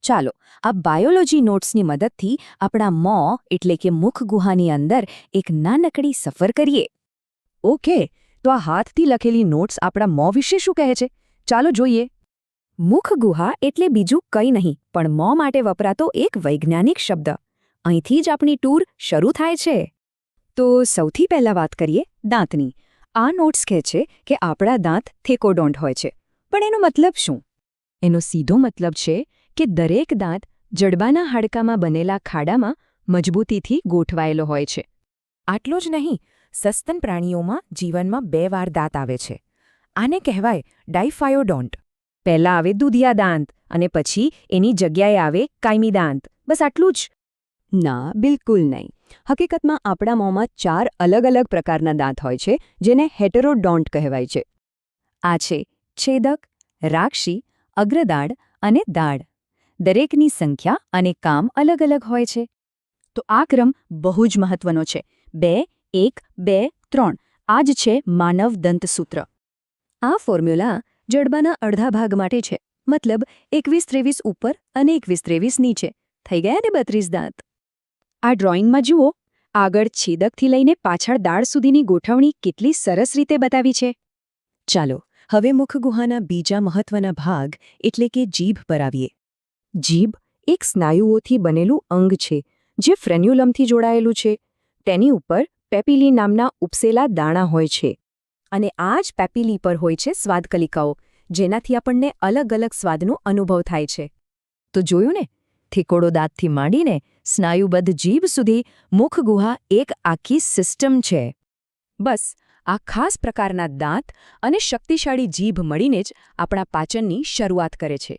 ચાલો આ બાયોલોજી નોટ્સની મદદથી આપણા મોં એટલે કે મુખ ગુહાની અંદર એક નાનકડી સફર કરીએ. ઓકે, તો આ હાથથી લખેલી નોટ્સ આપણા મોં વિશે શું કહે છે? ચાલો જોઈએ. મુખ ગુહા એટલે બીજું કંઈ નહીં પણ મોં માટે વપરાતો એક વૈજ્ઞાનિક શબ્દ. અહીંથી જ આપણી ટૂર શરૂ થાય છે. તો સૌથી પહેલા વાત કરીએ દાંતની. આ નોટ્સ કહે છે કે આપણા દાંત થેકોડોન્ટ હોય છે. પણ એનો મતલબ શું? એનો સીધો મતલબ છે કે દરેક દાંત જડબાના હાડકામાં બનેલા ખાડામાં મજબૂતીથી ગોઠવાયેલો હોય છે. આટલું જ નહીં, સસ્તન પ્રાણીઓમાં જીવનમાં 2 વાર દાંત આવે છે. આને કહેવાય ડાયફાયોડોન્ટ. પહેલાં આવે દૂધિયા દાંત અને પછી એની જગ્યાએ આવે કાયમી દાંત. બસ આટલું જ. ના, બિલકુલ નહીં. હકીકતમાં આપણા મોંમાં 4 અલગ-અલગ પ્રકારના દાંત હોય છે જેને હેટેરોડોન્ટ કહેવાય છે. આ છે છેદક, રાક્ષી, અગ્રદાઢ અને દાઢ. દરેકની સંખ્યા અને કામ અલગ અલગ હોય છે. તો આ ક્રમ બહુ જ મહત્વનો છે. 2, 1, 2, 3 આ જ છે માનવ દંતસૂત્ર. આ ફોર્મ્યુલા જડબાના અડધા ભાગ માટે છે. મતલબ 21-23 ઉપર અને 21-23 નીચે. થઈ ગયા ને 32 દાંત. આ ડ્રોઈંગમાં જુઓ, આગળ છેદકથી લઈને પાછળ દાઢ સુધીની ગોઠવણી કેટલી સરસ રીતે બતાવી છે. ચાલો હવે મુખગુહાના બીજા મહત્વના ભાગ એટલે કે જીભ પર આવીએ. જીભ એક સ્નાયુઓથી બનેલું અંગ છે જે ફ્રેન્યુલમથી જોડાયેલું છે. તેની ઉપર પેપિલી નામના ઉપસેલા દાણા હોય છે. અને આ જ પેપિલી પર હોય છે સ્વાદકલિકાઓ, જેનાથી આપણને અલગ અલગ સ્વાદનો અનુભવ થાય છે. તો જોયું ને, થેકોડો દાંતથી માંડીને સ્નાયુબદ્ધ જીભ સુધી મુખગુહા એક આખી સિસ્ટમ છે. બસ આ ખાસ પ્રકારના દાંત અને શક્તિશાળી જીભ મળીને જ આપણા પાચનની શરૂઆત કરે છે.